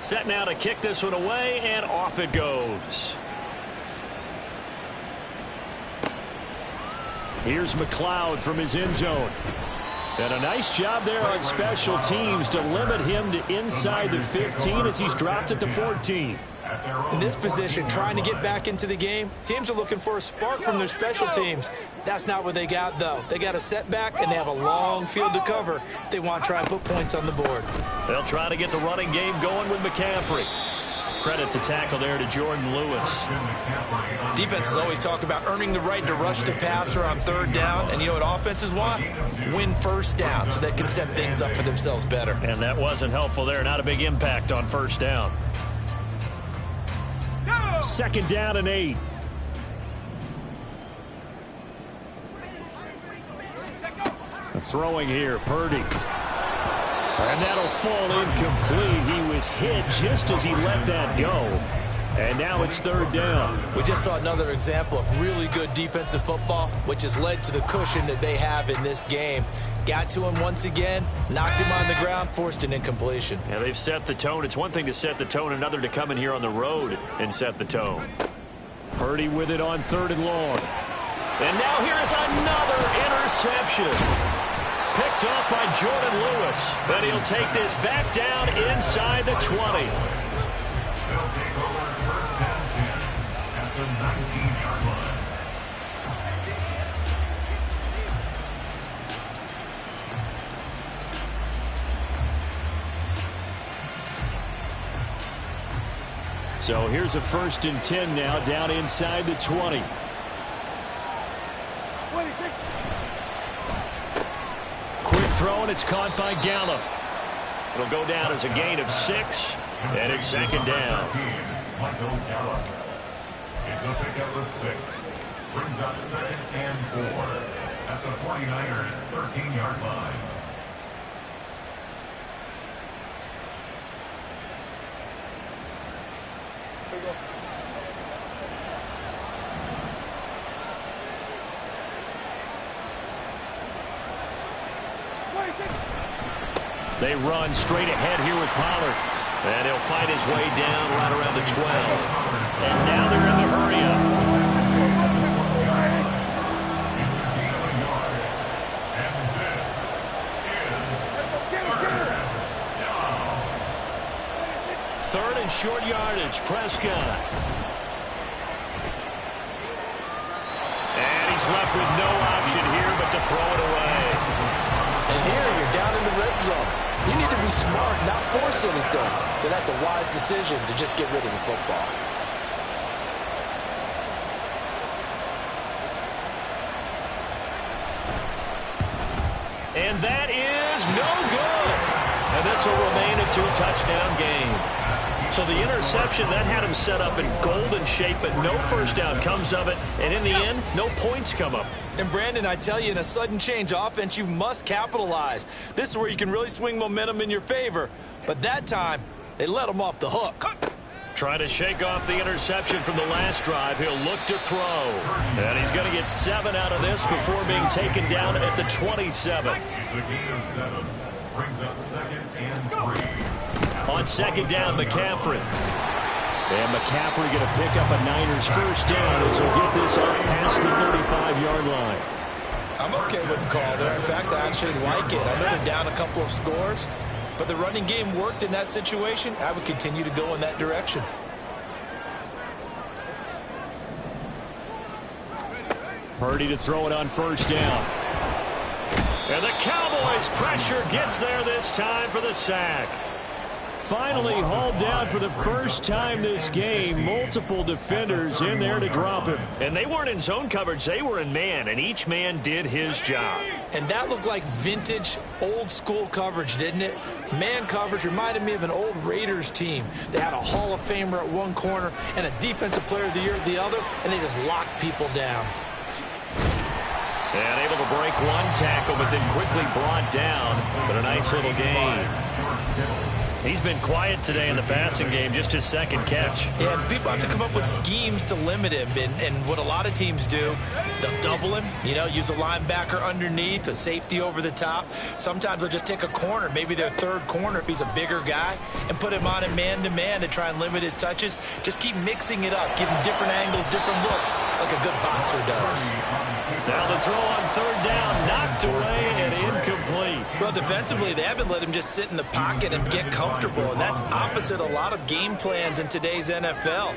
Set now to kick this one away, and off it goes. Here's McLeod from his end zone. And a nice job there on special teams to limit him to inside the 15 as he's dropped at the 14. In this position, trying to get back into the game, teams are looking for a spark from their special teams. That's not what they got, though. They got a setback, and they have a long field to cover if they want to try and put points on the board. They'll try to get the running game going with McCaffrey. Credit the tackle there to Jordan Lewis. Defenses always talk about earning the right to rush the passer on third down, and you know what offenses want? Win first down so they can set things up for themselves better. And that wasn't helpful there. Not a big impact on first down. 2nd down and 8. Throwing here, Purdy. And that'll fall incomplete. He was hit just as he let that go. And now it's 3rd down. We just saw another example of really good defensive football, which has led to the cushion that they have in this game. Got to him once again, knocked him on the ground, forced an incompletion. Yeah, they've set the tone. It's one thing to set the tone, another to come in here on the road and set the tone. Purdy with it on 3rd and long. And now here is another interception. Picked up by Jordan Lewis. But he'll take this back down inside the 20. They'll take over first down 10 at the 19-yard line. So here's a 1st and 10 now down inside the 20. Quick throw, and it's caught by Gallup. It'll go down as a gain of 6, and it's 2nd down. Michael Gallup. It's a pickup of 6. Brings up 2nd and 4 at the 49ers' 13-yard line. They run straight ahead here with Pollard. And he'll fight his way down right around the 12. And now they're in the hurry-up. Third and short yardage, Prescott. And he's left with no option here but to throw it away. And here you're down in the red zone. You need to be smart, not force anything. So that's a wise decision to just get rid of the football. And that is no good. And this will remain a 2-touchdown game. So the interception, that had him set up in golden shape, but no first down comes of it. And in the end, no points come up. And Brandon, I tell you, in a sudden change offense, you must capitalize. This is where you can really swing momentum in your favor. But that time, they let him off the hook. Trying to shake off the interception from the last drive. He'll look to throw. And he's going to get 7 out of this before being taken down at the 27. It's a gain of 7. Brings up 2nd and 3. On 2nd down, McCaffrey. And McCaffrey going to pick up a Niners first down as he'll get this up past the 35-yard line. I'm okay with the call there. In fact, I actually like it. I know they're down a couple of scores, but the running game worked in that situation. I would continue to go in that direction. Purdy to throw it on first down. And the Cowboys' pressure gets there this time for the sack. Finally hauled down for the first time this game. Multiple defenders in there to drop him. And they weren't in zone coverage. They were in man, and each man did his job. And that looked like vintage, old-school coverage, didn't it? Man coverage reminded me of an old Raiders team. They had a Hall of Famer at one corner and a Defensive Player of the Year at the other, and they just locked people down. And able to break one tackle, but then quickly brought down. But a nice little gain. He's been quiet today in the passing game, just his second catch. Yeah, people have to come up with schemes to limit him, and what a lot of teams do, they'll double him, use a linebacker underneath, a safety over the top. Sometimes they'll just take a corner, maybe their third corner if he's a bigger guy, and put him on a man-to-man to try and limit his touches. Just keep mixing it up, give him different angles, different looks, like a good boxer does. Now the throw on third down, knocked away and incomplete. Well, defensively, they haven't let him just sit in the pocket and get comfortable, and that's opposite a lot of game plans in today's NFL.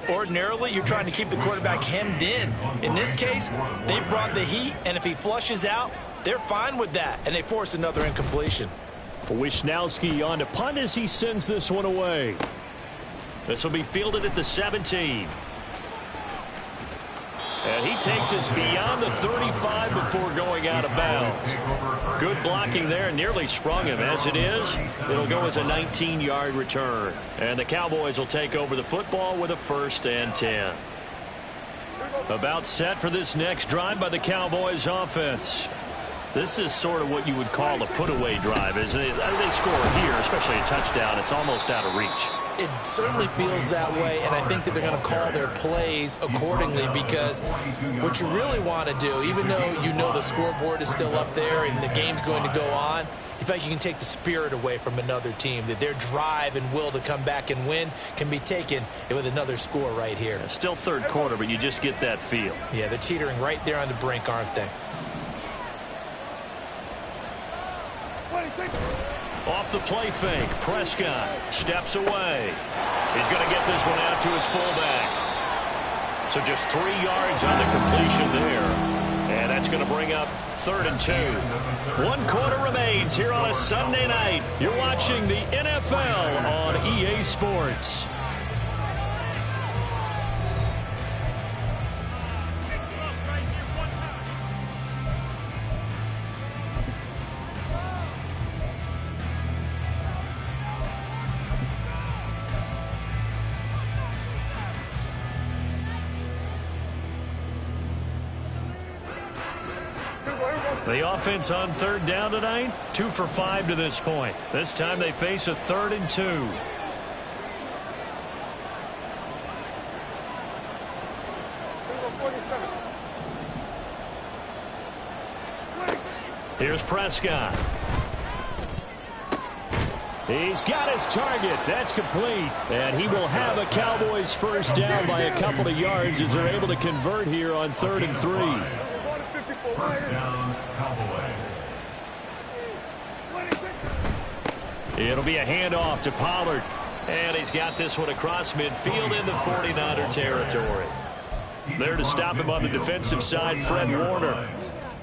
Ordinarily, you're trying to keep the quarterback hemmed in. In this case, they brought the heat, and if he flushes out, they're fine with that, and they force another incompletion. Wisnowski on to punt as he sends this one away. This will be fielded at the 17. And he takes us beyond the 35 before going out of bounds. Good blocking there, nearly sprung him. As it is, it'll go as a 19-yard return. And the Cowboys will take over the football with a 1st and 10. About set for this next drive by the Cowboys offense. This is sort of what you would call a put-away drive, isn't it? They score here, especially a touchdown. It's almost out of reach. It certainly feels that way, and I think that they're going to call their plays accordingly, because what you really want to do, even though you know the scoreboard is still up there and the game's going to go on, you feel like you can take the spirit away from another team, that their drive and will to come back and win can be taken with another score right here. Yeah, still third quarter, but you just get that feel. Yeah, they're teetering right there on the brink, aren't they? Off the play fake, Prescott steps away. He's going to get this one out to his fullback. So just 3 yards on the completion there. And that's going to bring up 3rd and 2. 1 quarter remains here on a Sunday night. You're watching the NFL on EA Sports. The offense on 3rd down tonight, 2 for 5 to this point. This time they face a 3rd and 2. Here's Prescott. He's got his target. That's complete. And he will have a Cowboys 1st down by a couple of yards as they're able to convert here on 3rd and 3. 1st down, Cowboys. It'll be a handoff to Pollard. And he's got this one across midfield into 49er territory. There to stop him on the defensive side, Fred Warner.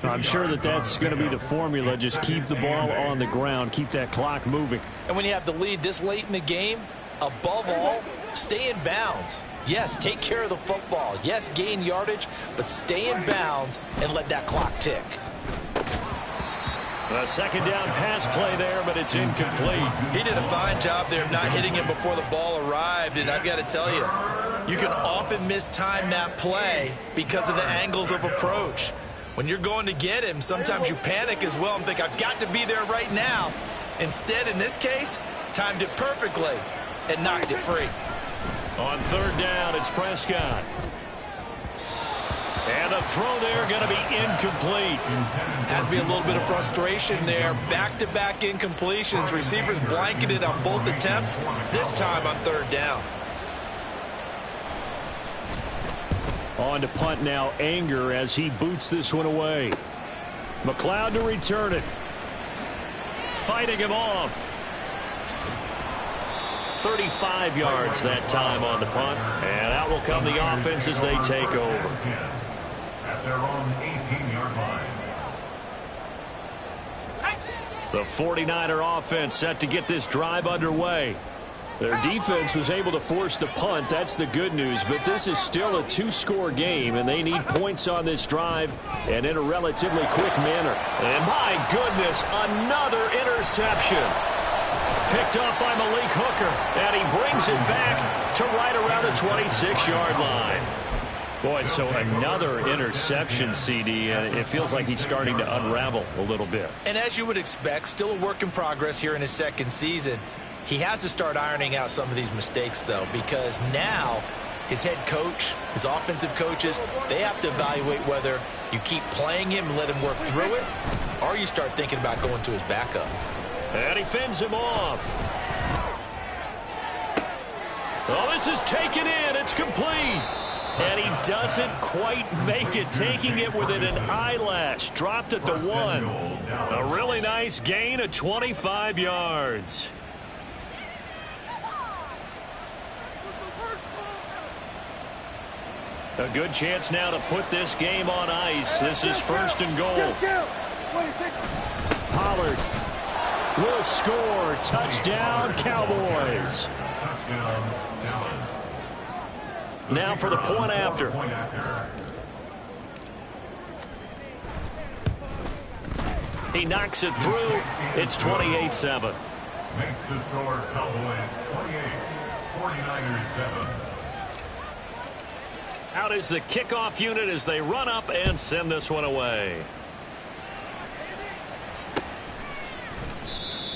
I'm sure that that's going to be the formula. Just keep the ball on the ground. Keep that clock moving. And when you have the lead this late in the game, above all, stay in bounds. Yes, take care of the football. Yes, gain yardage, but stay in bounds and let that clock tick. A 2nd down pass play there, but it's incomplete. He did a fine job there of not hitting him before the ball arrived, and I've got to tell you, you can often mistime that play because of the angles of approach. When you're going to get him, sometimes you panic as well and think, I've got to be there right now. Instead, in this case, timed it perfectly and knocked it free. On 3rd down, it's Prescott. And a throw there going to be incomplete. Has to be a little bit of frustration there. Back-to-back incompletions. Receivers blanketed on both attempts, this time on 3rd down. On to punt now, Anger, as he boots this one away. McLeod to return it. Fighting him off. 35 yards that time on the punt. And out will come the offense as they take over. At their own 18-yard line. The 49er offense set to get this drive underway. Their defense was able to force the punt. That's the good news. But this is still a 2-score game, and they need points on this drive and in a relatively quick manner. And my goodness, another interception. Picked off by Malik Hooker, and he brings it back to right around the 26-yard line. Boy, so another interception, CD, and it feels like he's starting to unravel a little bit. And as you would expect, still a work in progress here in his 2nd season. He has to start ironing out some of these mistakes, though, because now his head coach, his offensive coaches, they have to evaluate whether you keep playing him and let him work through it, or you start thinking about going to his backup. And he fends him off. Oh, this is taken in. It's complete. And he doesn't quite make it, taking it within an eyelash. Dropped at the 1. A really nice gain of 25 yards. A good chance now to put this game on ice. This is 1st and goal. Pollard will score. Touchdown, Cowboys. Now for the point after. He knocks it through. It's 28-7. Makes the score Cowboys 28, 49ers 7. Out is the kickoff unit as they run up and send this one away.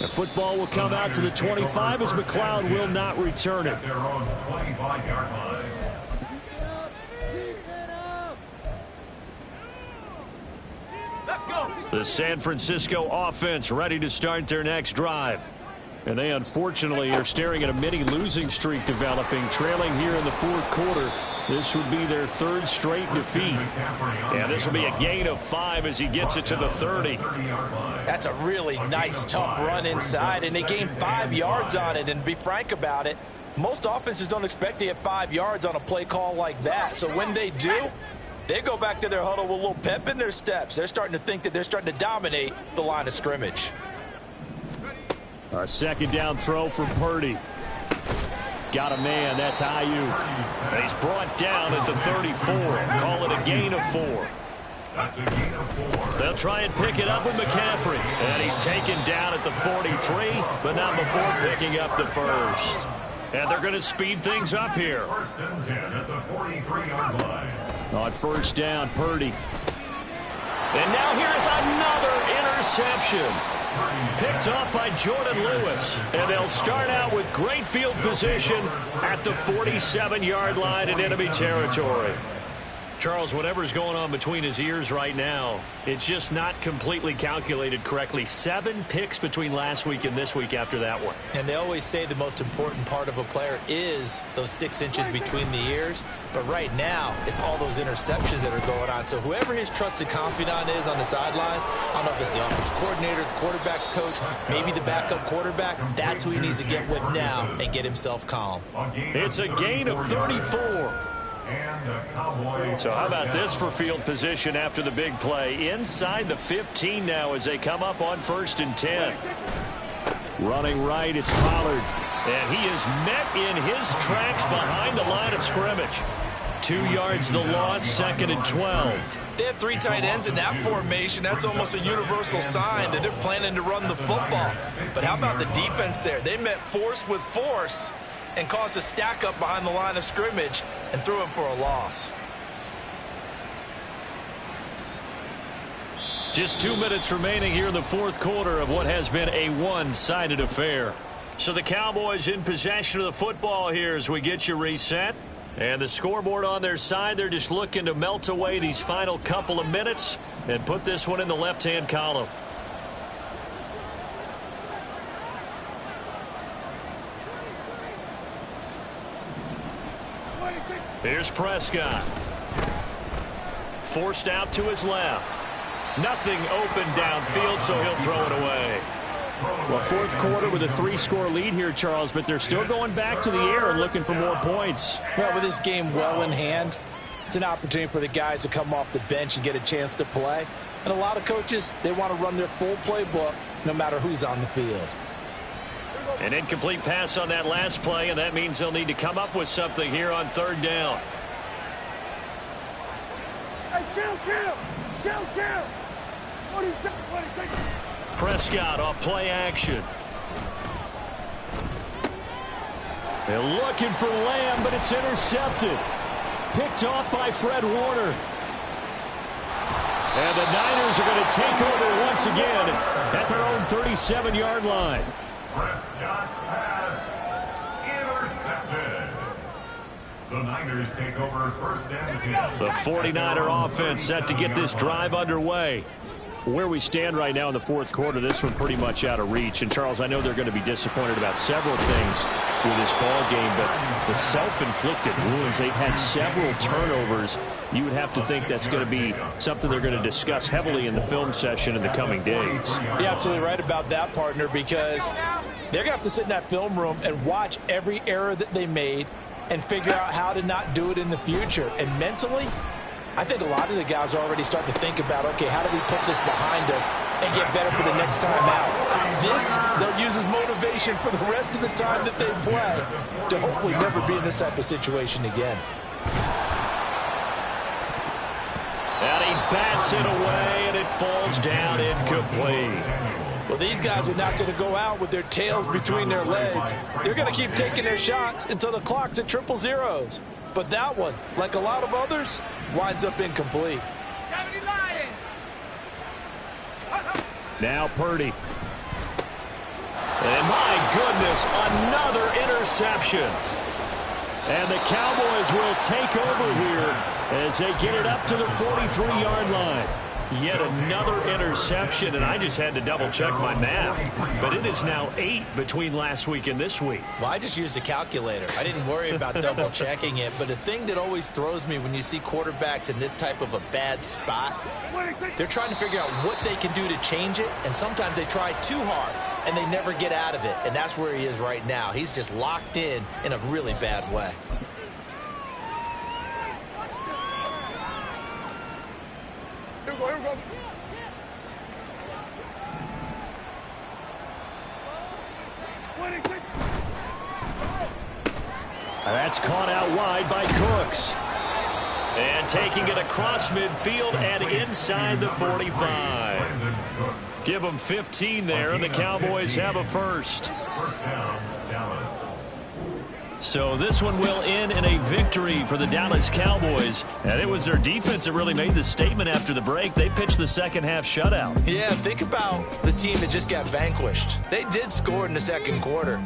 The football will come out to the 25 as McLeod will not return it. At their own 25-yard line. The San Francisco offense ready to start their next drive. And they unfortunately are staring at a mini losing streak developing, trailing here in the 4th quarter. This would be their 3rd straight defeat. And this will be a gain of 5 as he gets it to the 30. That's a really nice, tough run inside, and they gained 5 yards on it. And to be frank about it, most offenses don't expect to get 5 yards on a play call like that. So when they do, they go back to their huddle with a little pep in their steps. They're starting to think that they're starting to dominate the line of scrimmage. A 2nd down throw from Purdy. Got a man. That's Ayuk. He's brought down at the 34. Call it a gain of 4. That's a gain of 4. They'll try and pick it up with McCaffrey. And he's taken down at the 43, but not before picking up the 1st. And they're going to speed things up here. 1st and 10 at the 43-yard line. On 1st down, Purdy. And now here's another interception. Picked off by Jordan Lewis. And they'll start out with great field position at the 47-yard line in enemy territory. Charles, whatever's going on between his ears right now, it's just not completely calculated correctly. 7 picks between last week and this week after that one. And they always say the most important part of a player is those 6 inches between the ears. But right now, it's all those interceptions that are going on. So whoever his trusted confidant is on the sidelines, I don't know if it's the offensive coordinator, the quarterback's coach, maybe the backup quarterback, that's who he needs to get with now and get himself calm. It's a gain of 34. So how about this for field position after the big play? Inside the 15 now as they come up on 1st and 10. Running right, it's Pollard. And he is met in his tracks behind the line of scrimmage. 2 yards the loss, 2nd and 12. They have 3 tight ends in that formation. That's almost a universal sign that they're planning to run the football. But how about the defense there? They met force with force and caused a stack up behind the line of scrimmage and threw him for a loss. Just 2 minutes remaining here in the 4th quarter of what has been a one-sided affair. So the Cowboys in possession of the football here as we get you reset. And the scoreboard on their side, they're just looking to melt away these final couple of minutes and put this one in the left-hand column. Here's Prescott. Forced out to his left. Nothing open downfield, so he'll throw it away. Well, 4th quarter with a 3-score lead here, Charles, but they're still going back to the air and looking for more points. Well, with this game well in hand, it's an opportunity for the guys to come off the bench and get a chance to play. And a lot of coaches, they want to run their full playbook no matter who's on the field. An incomplete pass on that last play, and that means they'll need to come up with something here on 3rd down. Prescott off play action. They're looking for Lamb, but it's intercepted. Picked off by Fred Warner. And the Niners are going to take over once again at their own 37-yard line. Prescott's pass intercepted. The Niners take over first and 10. The 49er offense set to get this drive underway. Where we stand right now in the fourth quarter, this one pretty much out of reach. And, Charles, I know they're going to be disappointed about several things with this ball game, but the self-inflicted wounds, they've had several turnovers. You would have to think that's going to be something they're going to discuss heavily in the film session in the coming days. You're absolutely right about that, partner, because they're going to have to sit in that film room and watch every error that they made and figure out how to not do it in the future. And mentally, I think a lot of the guys are already starting to think about, okay, how do we put this behind us and get better for the next time out? This, they'll use as motivation for the rest of the time that they play to hopefully never be in this type of situation again. And he bats it away, and it falls down incomplete. Well, these guys are not going to go out with their tails between their legs. They're going to keep taking their shots until the clock's at 0-0. But that one, like a lot of others, winds up incomplete. Now Purdy. And my goodness, another interception. And the Cowboys will take over here as they get it up to the 43-yard line. Yet another interception, and I just had to double-check my math. But it is now 8 between last week and this week. Well, I just used a calculator. I didn't worry about double-checking it. But the thing that always throws me when you see quarterbacks in this type of a bad spot, they're trying to figure out what they can do to change it, and sometimes they try too hard, and they never get out of it. And that's where he is right now. He's just locked in a really bad way. Here we go. That's caught out wide by Cooks. And taking it across midfield and inside the 45. Give them 15 there, and the Cowboys have a first. First down, Dallas. So this one will end in a victory for the Dallas Cowboys. And it was their defense that really made the statement after the break. They pitched the second half shutout. Yeah, think about the team that just got vanquished. They did score in the second quarter.